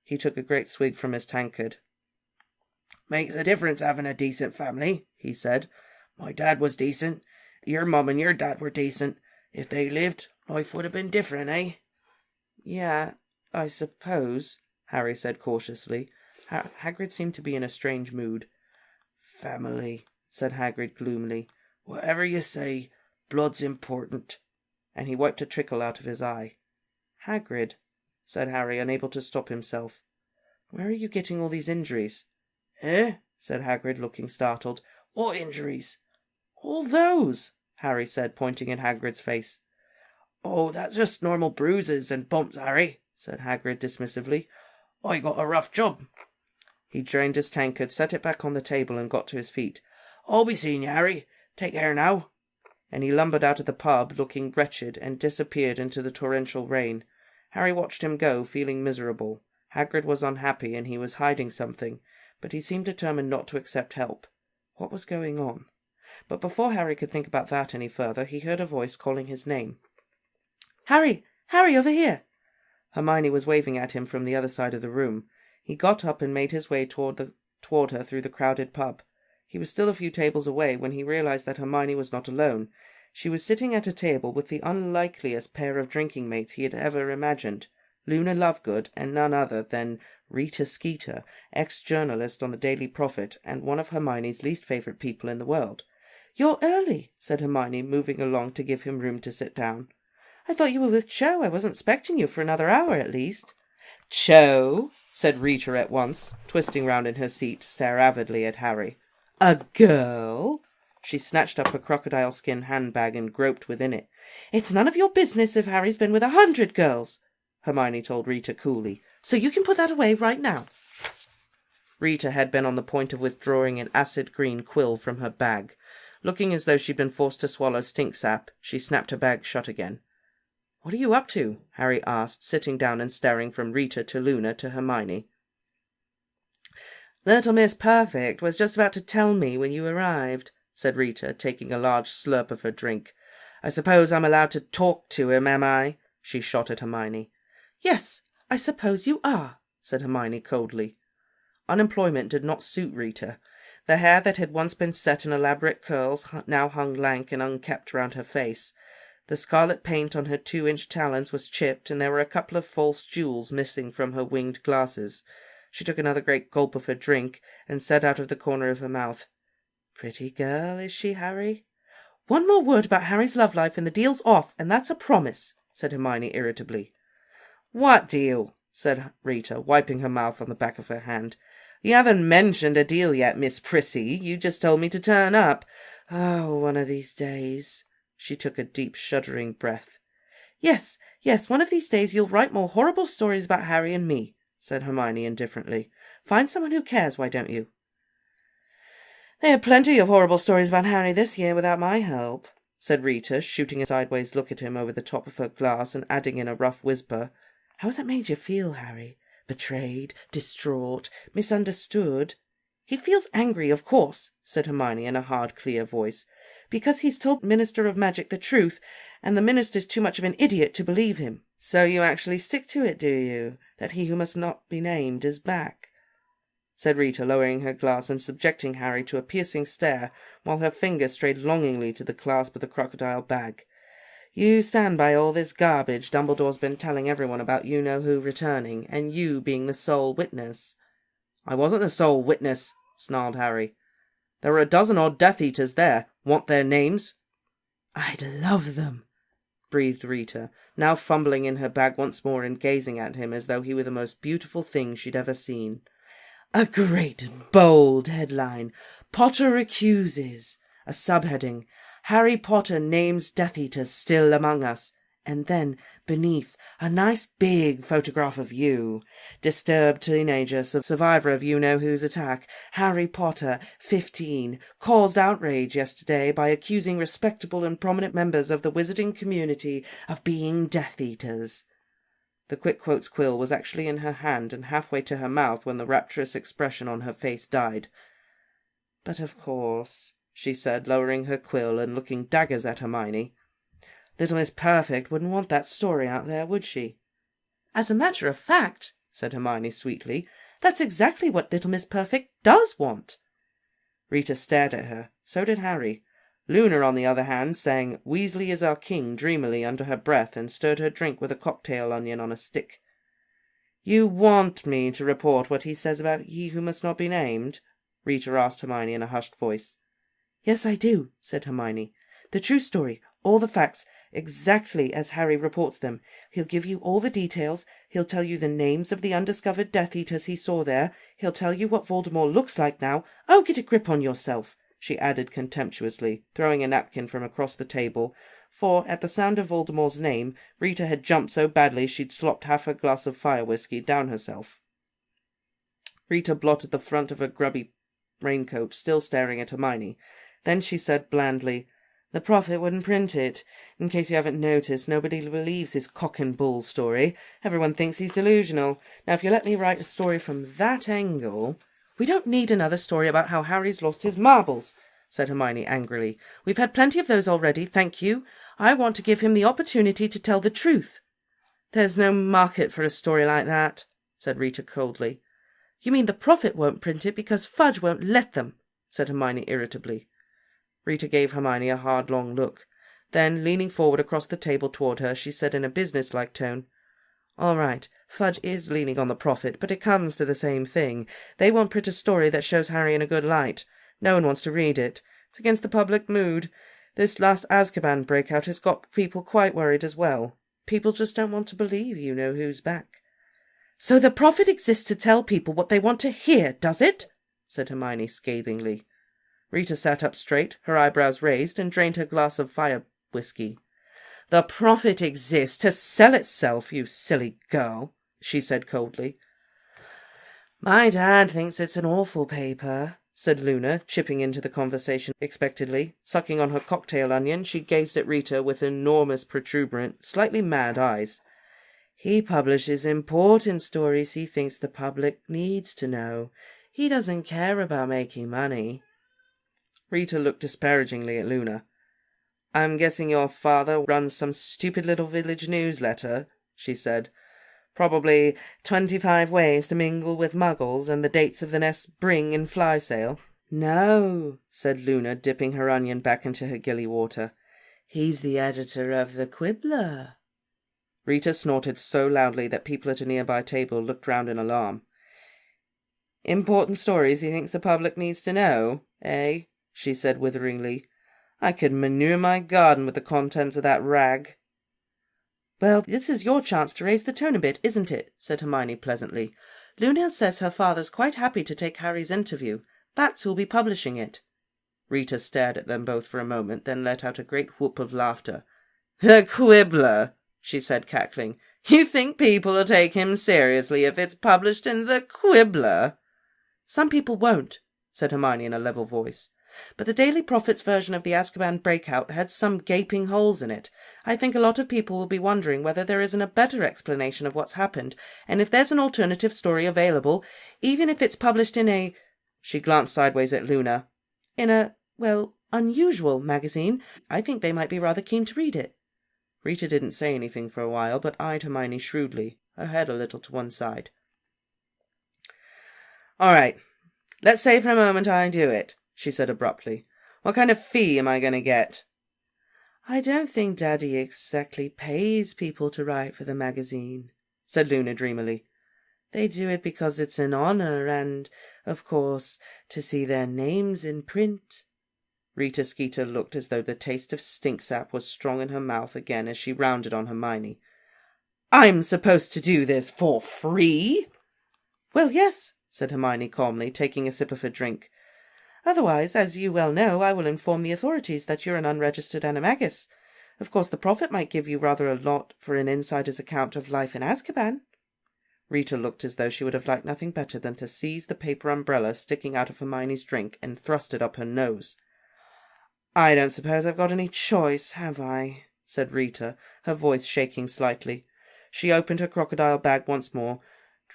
A: He took a great swig from his tankard. "Makes a difference having a decent family," he said. "My dad was decent. Your mum and your dad were decent. If they lived, life would have been different, eh?" "Yeah, I suppose," Harry said cautiously. Hagrid seemed to be in a strange mood. "Family," said Hagrid gloomily. "Whatever you say, blood's important." And he wiped a trickle out of his eye. "Hagrid," said Harry, unable to stop himself, "where are you getting all these injuries?" "Eh?" said Hagrid, looking startled. "What injuries?" "All those," Harry said, pointing at Hagrid's face. "Oh, that's just normal bruises and bumps, Harry," said Hagrid dismissively. "I got a rough job." He drained his tankard, set it back on the table, and got to his feet. "I'll be seeing you, Harry. Take care now." And he lumbered out of the pub, looking wretched, and disappeared into the torrential rain. Harry watched him go, feeling miserable. Hagrid was unhappy, and he was hiding something, but he seemed determined not to accept help. What was going on? But before Harry could think about that any further, he heard a voice calling his name. "Harry! Harry, over here!" Hermione was waving at him from the other side of the room. He got up and made his way toward her through the crowded pub. He was still a few tables away when he realized that Hermione was not alone. She was sitting at a table with the unlikeliest pair of drinking mates he had ever imagined, Luna Lovegood and none other than Rita Skeeter, ex-journalist on the Daily Prophet and one of Hermione's least favourite people in the world. "You're early," said Hermione, moving along to give him room to sit down. "I thought you were with Cho. I wasn't expecting you for another hour at least." "Cho?" said Rita at once, twisting round in her seat to stare avidly at Harry. "A girl?" She snatched up a crocodile-skin handbag and groped within it. "It's none of your business if Harry's been with 100 girls," Hermione told Rita coolly. "So you can put that away right now." Rita had been on the point of withdrawing an acid-green quill from her bag. Looking as though she'd been forced to swallow stink sap, she snapped her bag shut again. "What are you up to?" Harry asked, sitting down and staring from Rita to Luna to Hermione. "Little Miss Perfect was just about to tell me when you arrived," said Rita, taking a large slurp of her drink. "I suppose I'm allowed to talk to him, am I?" she shot at Hermione. "Yes, I suppose you are," said Hermione coldly. Unemployment did not suit Rita. The hair that had once been set in elaborate curls now hung lank and unkempt round her face. The scarlet paint on her 2-inch talons was chipped, and there were a couple of false jewels missing from her winged glasses. She took another great gulp of her drink, and said out of the corner of her mouth, "Pretty girl, is she, Harry?" "One more word about Harry's love life and the deal's off, and that's a promise," said Hermione irritably. "What deal?" said Rita, wiping her mouth on the back of her hand. "You haven't mentioned a deal yet, Miss Prissy. You just told me to turn up. Oh, one of these days." She took a deep, shuddering breath. Yes, one of these days you'll write more horrible stories about Harry and me," said Hermione indifferently. "Find someone who cares, why don't you?" "They had plenty of horrible stories about Harry this year without my help," said Rita, shooting a sideways look at him over the top of her glass and adding in a rough whisper, "How has that made you feel, Harry? Betrayed, distraught, misunderstood?" "He feels angry, of course," said Hermione in a hard, clear voice, "because he's told the Minister of Magic the truth, and the Minister's too much of an idiot to believe him." "So you actually stick to it, do you, that he who must not be named is back?" said Rita, lowering her glass and subjecting Harry to a piercing stare, while her finger strayed longingly to the clasp of the crocodile bag. "You stand by all this garbage Dumbledore's been telling everyone about you-know-who returning, and you being the sole witness." "I wasn't the sole witness," snarled Harry. "There were a dozen odd Death Eaters there. Want their names?" "I'd love them," breathed Rita, now fumbling in her bag once more and gazing at him as though he were the most beautiful thing she'd ever seen. "A great, bold headline. Potter accuses. A subheading. Harry Potter names Death Eaters still among us. And then, beneath, a nice big photograph of you. Disturbed teenager, survivor of you-know-who's attack, Harry Potter, 15, caused outrage yesterday by accusing respectable and prominent members of the wizarding community of being Death Eaters. The Quick Quotes quill was actually in her hand and halfway to her mouth when the rapturous expression on her face died. "But of course," she said, lowering her quill and looking daggers at Hermione, "Little Miss Perfect wouldn't want that story out there, would she?" "As a matter of fact," said Hermione sweetly, "that's exactly what Little Miss Perfect does want." Rita stared at her. So did Harry. Luna, on the other hand, sang "Weasley is our king" dreamily under her breath and stirred her drink with a cocktail onion on a stick. "You want me to report what he says about He Who Must Not Be Named?" Rita asked Hermione in a hushed voice. "Yes, I do," said Hermione. "The true story, all the facts, exactly as Harry reports them. He'll give you all the details. He'll tell you the names of the undiscovered Death Eaters he saw there. He'll tell you what Voldemort looks like now. Oh, get a grip on yourself," she added contemptuously, throwing a napkin from across the table, for, at the sound of Voldemort's name, Rita had jumped so badly she'd slopped half her glass of fire whiskey down herself. Rita blotted the front of her grubby raincoat, still staring at Hermione. Then she said blandly, "The Prophet wouldn't print it. In case you haven't noticed, nobody believes his cock and bull story. Everyone thinks he's delusional. Now, if you let me write a story from that angle—" "We don't need another story about how Harry's lost his marbles," said Hermione angrily. "We've had plenty of those already, thank you. I want to give him the opportunity to tell the truth." "There's no market for a story like that," said Rita coldly. "You mean the Prophet won't print it because Fudge won't let them," said Hermione irritably. Rita gave Hermione a hard, long look. Then, leaning forward across the table toward her, she said in a business-like tone, "All right, Fudge is leaning on the Prophet, but it comes to the same thing. They won't print a story that shows Harry in a good light. No one wants to read it. It's against the public mood. This last Azkaban breakout has got people quite worried as well. People just don't want to believe you-know-who's back." "So the Prophet exists to tell people what they want to hear, does it?" said Hermione scathingly. Rita sat up straight, her eyebrows raised, and drained her glass of fire whiskey. "The Prophet exists to sell itself, you silly girl," she said coldly. "My dad thinks it's an awful paper," said Luna, chipping into the conversation expectedly. Sucking on her cocktail onion, she gazed at Rita with enormous, protuberant, slightly mad eyes. "He publishes important stories he thinks the public needs to know. He doesn't care about making money." Rita looked disparagingly at Luna. "I'm guessing your father runs some stupid little village newsletter," she said. "Probably 25 Ways to Mingle with Muggles and the dates of the next Spring and Fly Sale." "No," said Luna, dipping her onion back into her gilly water. "He's the editor of the Quibbler." Rita snorted so loudly that people at a nearby table looked round in alarm. "Important stories he thinks the public needs to know, eh?" she said witheringly. "I could manure my garden with the contents of that rag." "Well, this is your chance to raise the tone a bit, isn't it?" said Hermione pleasantly. "Luna says her father's quite happy to take Harry's interview. That's who'll be publishing it." Rita stared at them both for a moment, then let out a great whoop of laughter. "The Quibbler," she said, cackling. "You think people will take him seriously if it's published in the Quibbler?" "Some people won't," said Hermione in a level voice. "But the Daily Prophet's version of the Azkaban breakout had some gaping holes in it. I think a lot of people will be wondering whether there isn't a better explanation of what's happened, and if there's an alternative story available, even if it's published in a—" she glanced sideways at Luna, "in a, well, unusual magazine, I think they might be rather keen to read it." Rita didn't say anything for a while, but eyed Hermione shrewdly, her head a little to one side. "All right, let's say for a moment I do it," she said abruptly. "What kind of fee am I going to get?" "I don't think Daddy exactly pays people to write for the magazine," said Luna dreamily. "They do it because it's an honor and, of course, to see their names in print." Rita Skeeter looked as though the taste of stink-sap was strong in her mouth again as she rounded on Hermione. "I'm supposed to do this for free?" "Well, yes," said Hermione calmly, taking a sip of her drink. "Otherwise, as you well know, I will inform the authorities that you're an unregistered animagus. Of course, the Prophet might give you rather a lot for an insider's account of life in Azkaban." Rita looked as though she would have liked nothing better than to seize the paper umbrella sticking out of Hermione's drink and thrust it up her nose. "I don't suppose I've got any choice, have I?" said Rita, her voice shaking slightly. She opened her crocodile bag once more,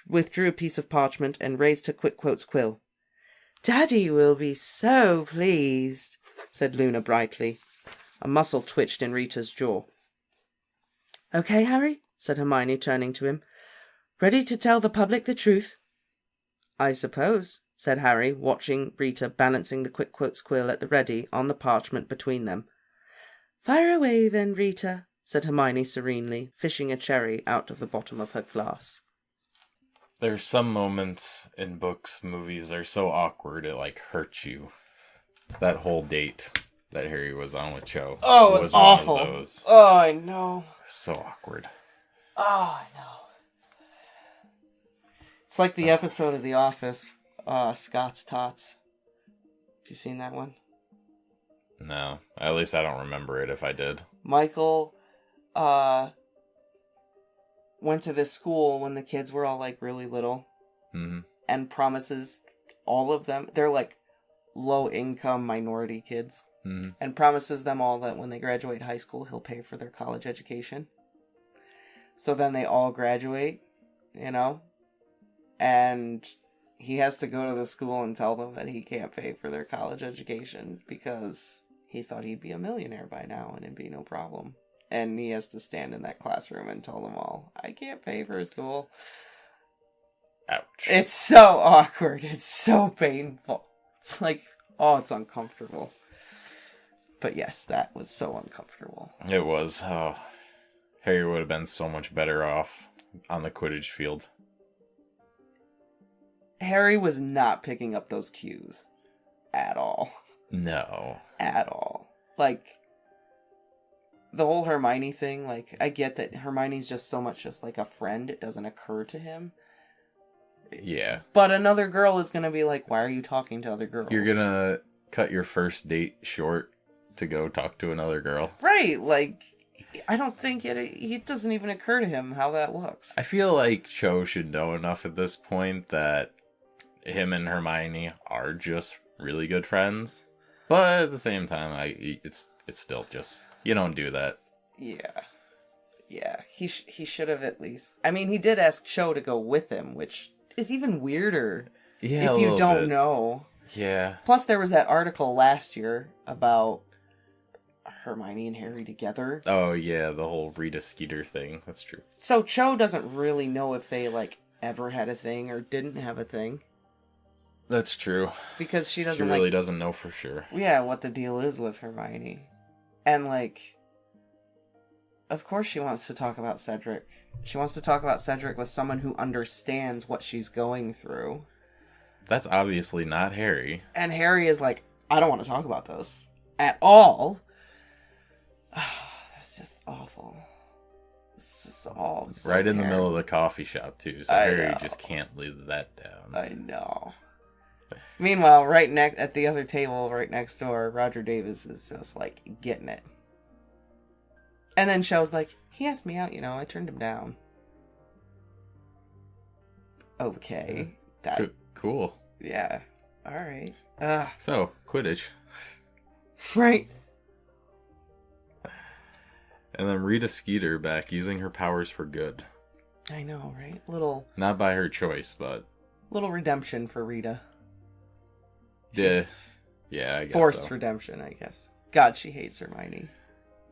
A: withdrew a piece of parchment, and raised her quick-quotes quill. "Daddy will be so pleased," said Luna brightly. A muscle twitched in Rita's jaw. "Okay, Harry," said Hermione, turning to him. "Ready to tell the public the truth?" "I suppose," said Harry, watching Rita balancing the quick-quotes quill at the ready on the parchment between them. "Fire away, then, Rita," said Hermione serenely, fishing a cherry out of the bottom of her glass.
B: There's some moments in books, movies, they're so awkward it, hurts you. That whole date that Harry was on with Cho.
A: Oh, it was awful.
B: One of those.
A: Oh, I know.
B: So awkward.
A: Oh, I know. It's like the episode of The Office, Scott's Tots. Have you seen that one?
B: No. At least I don't remember it if I did.
A: Michael, went to this school when the kids were all, really little.
B: Mm-hmm.
A: And promises all of them, they're, low-income minority kids.
B: Mm-hmm.
A: And promises them all that when they graduate high school, he'll pay for their college education. So then they all graduate, and he has to go to the school and tell them that he can't pay for their college education because he thought he'd be a millionaire by now and it'd be no problem. And he has to stand in that classroom and tell them all, "I can't pay for school."
B: Ouch.
A: It's so awkward. It's so painful. It's it's uncomfortable. But yes, that was so uncomfortable.
B: It was. Oh, Harry would have been so much better off on the Quidditch field.
A: Harry was not picking up those cues at all.
B: No.
A: At all. The whole Hermione thing, I get that Hermione's just so much just a friend, it doesn't occur to him.
B: Yeah.
A: But another girl is going to be like, "Why are you talking to other girls?"
B: You're going to cut your first date short to go talk to another girl.
A: Right, I don't think it doesn't even occur to him how that looks.
B: I feel like Cho should know enough at this point that him and Hermione are just really good friends. But at the same time, it's still just, you don't do that.
A: Yeah. Yeah, he should have at least. I mean, he did ask Cho to go with him, which is even weirder if you don't know.
B: Yeah.
A: Plus, there was that article last year about Hermione and Harry together.
B: Oh, yeah, the whole Rita Skeeter thing. That's true.
A: So Cho doesn't really know if they, ever had a thing or didn't have a thing.
B: That's true.
A: Because she doesn't,
B: She really doesn't know for sure.
A: Yeah, what the deal is with Hermione. And, of course she wants to talk about Cedric. She wants to talk about Cedric with someone who understands what she's going through.
B: That's obviously not Harry.
A: And Harry is like, "I don't want to talk about this at all." That's just awful. This is all so
B: right in
A: terrible.
B: the middle of the coffee shop, too. So Harry just can't leave that down.
A: I know. Meanwhile, right at the other table, right next door, Roger Davis is just, getting it. And then Cho's like, "He asked me out, I turned him down." Okay.
B: Cool.
A: Yeah. Alright.
B: So, Quidditch.
A: Right.
B: And then Rita Skeeter back using her powers for good.
A: I know, right?
B: Not by her choice, but...
A: Little redemption for Rita.
B: Yeah, I guess
A: Forced redemption, I guess. God, she hates Hermione.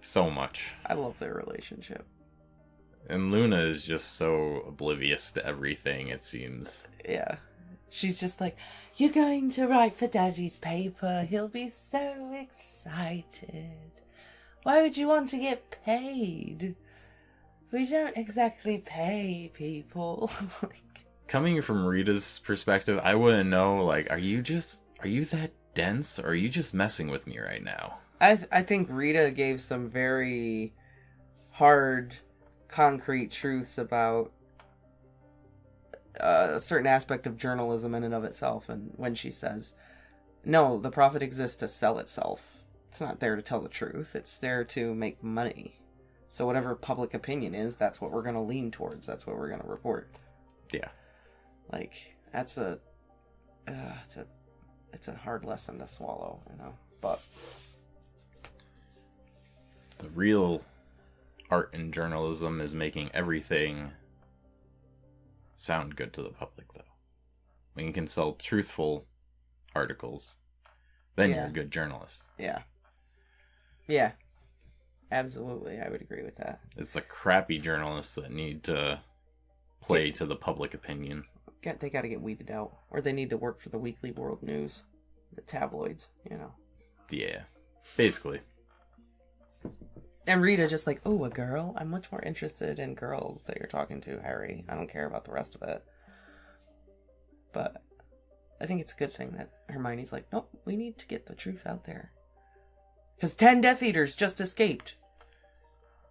B: So much.
A: I love their relationship.
B: And Luna is just so oblivious to everything, it seems.
A: Yeah. She's just like, "You're going to write for Daddy's paper. He'll be so excited. Why would you want to get paid? We don't exactly pay people."
B: Coming from Rita's perspective, I wouldn't know, are you that dense, or are you just messing with me right now?
A: I think Rita gave some very hard, concrete truths about a certain aspect of journalism in and of itself, and when she says, "No, the Prophet exists to sell itself." It's not there to tell the truth. It's there to make money. So whatever public opinion is, that's what we're going to lean towards. That's what we're going to report.
B: Yeah.
A: Like, that's a... it's a hard lesson to swallow, you know? But...
B: the real art in journalism is making everything sound good to the public, though. When you can sell truthful articles, then you're a good journalist.
A: Yeah. Yeah. Absolutely, I would agree with that.
B: It's the crappy journalists that need to play to the public opinion.
A: They got to get weeded out. Or they need to work for the Weekly World News. The tabloids, you know.
B: Yeah. Basically.
A: And Rita just like, oh, a girl? I'm much more interested in girls that you're talking to, Harry. I don't care about the rest of it. But I think it's a good thing that Hermione's like, nope, we need to get the truth out there. Because 10 Death Eaters just escaped.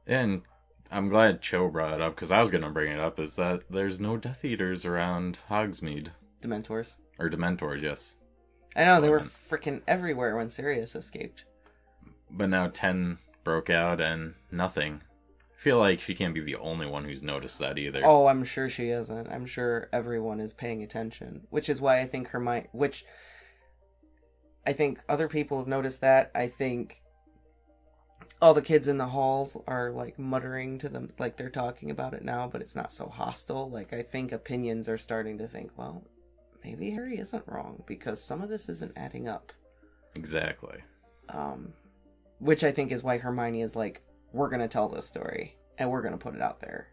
B: And I'm glad Cho brought it up, because I was going to bring it up, is that there's no Death Eaters around Hogsmeade.
A: Dementors.
B: Or Dementors, yes.
A: I know, they were freaking everywhere when Sirius escaped.
B: But now 10 broke out and nothing. I feel like she can't be the only one who's noticed that either.
A: Oh, I'm sure she isn't. I'm sure everyone is paying attention. Which is why I think I think other people have noticed that. I think all the kids in the halls are, like, muttering to them, like, they're talking about it now, but it's not so hostile. Like, I think opinions are starting to think, well, maybe Harry isn't wrong, because some of this isn't adding up.
B: Exactly.
A: Which I think is why Hermione is like, we're going to tell this story, and we're going to put it out there.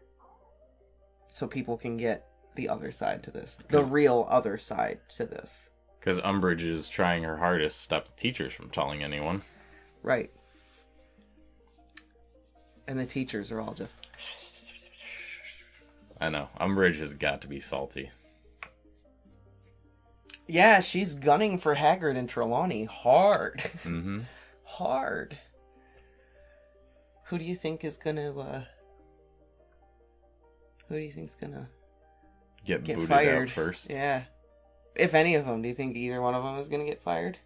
A: So people can get the other side to this. The real other side to this.
B: Because Umbridge is trying her hardest to stop the teachers from telling anyone.
A: Right. And the teachers are all just...
B: I know. Umbridge has got to be salty.
A: Yeah, she's gunning for Hagrid and Trelawney hard.
B: Mm-hmm.
A: Hard. Who do you think is gonna,
B: Get booted
A: fired
B: out first?
A: Yeah. If any of them, do you think either one of them is gonna get fired?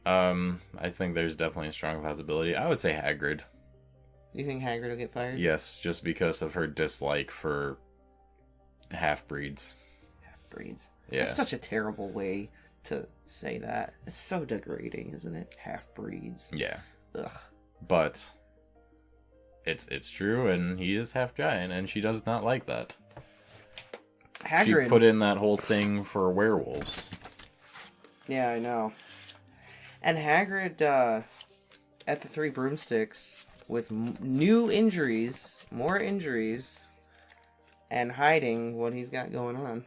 B: I think there's definitely a strong possibility. I would say Hagrid.
A: Do you think Hagrid will get fired?
B: Yes, just because of her dislike for half-breeds.
A: Half-breeds.
B: Yeah.
A: That's such a terrible way to say that. It's so degrading, isn't it? Half-breeds.
B: Yeah.
A: Ugh.
B: But it's true, and he is half-giant, and she does not like that.
A: Hagrid.
B: She put in that whole thing for werewolves.
A: Yeah, I know. And Hagrid, at the Three Broomsticks, with new injuries, more injuries, and hiding what he's got going on.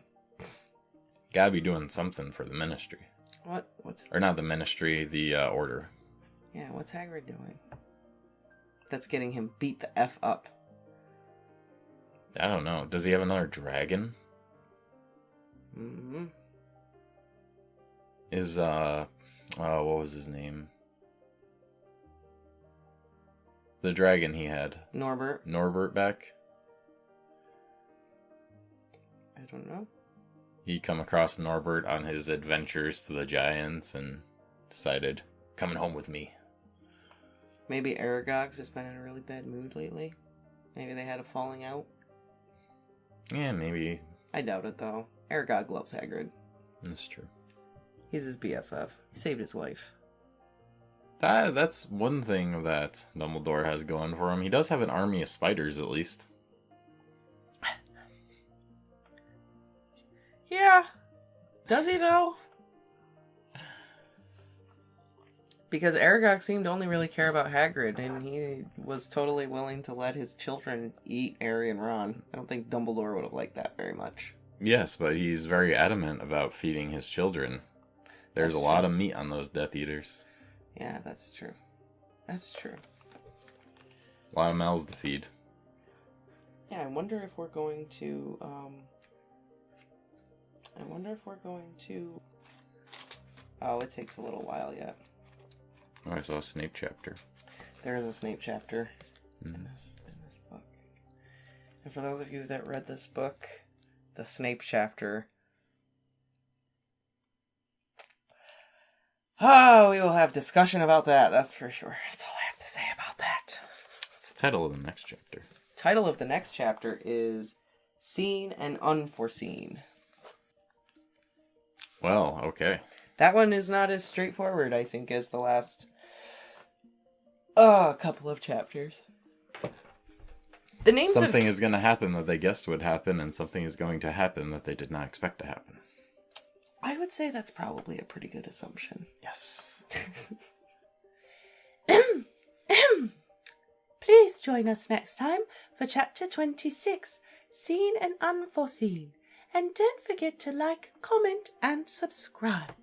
B: Gotta be doing something for the Ministry.
A: What's...
B: Or not the Ministry, the Order.
A: Yeah, what's Hagrid doing? That's getting him beat the F up.
B: I don't know. Does he have another dragon?
A: Mm-hmm.
B: Is, what was his name? The dragon he had. Norbert back?
A: I don't know.
B: He come across Norbert on his adventures to the Giants and decided, coming home with me.
A: Maybe Aragog's just been in a really bad mood lately. Maybe they had a falling out.
B: Yeah, maybe.
A: I doubt it, though. Aragog loves Hagrid.
B: That's true.
A: He's his BFF. He saved his life.
B: That's one thing that Dumbledore has going for him. He does have an army of spiders, at least.
A: Yeah. Does he, though? Because Aragog seemed to only really care about Hagrid, and he was totally willing to let his children eat Harry and Ron. I don't think Dumbledore would have liked that very much.
B: Yes, but he's very adamant about feeding his children. There's a lot of meat on those Death Eaters.
A: Yeah, that's true. That's true.
B: A lot of mouths to feed.
A: Yeah, I wonder if we're going to, Oh, it takes a little while yet.
B: Oh, I saw a Snape chapter.
A: There is a Snape chapter in this book. And for those of you that read this book, the Snape chapter. Oh, we will have discussion about that, that's for sure. That's all I have to say about that.
B: What's the title of the next chapter?
A: Title of the next chapter is Seen and Unforeseen.
B: Well, okay.
A: That one is not as straightforward, I think, as the last couple of chapters. The names
B: something is going to happen that they guessed would happen, and something is going to happen that they did not expect to happen.
A: I would say that's probably a pretty good assumption.
B: Yes.
A: Please join us next time for Chapter 26, Seen and Unforeseen. And don't forget to like, comment, and subscribe.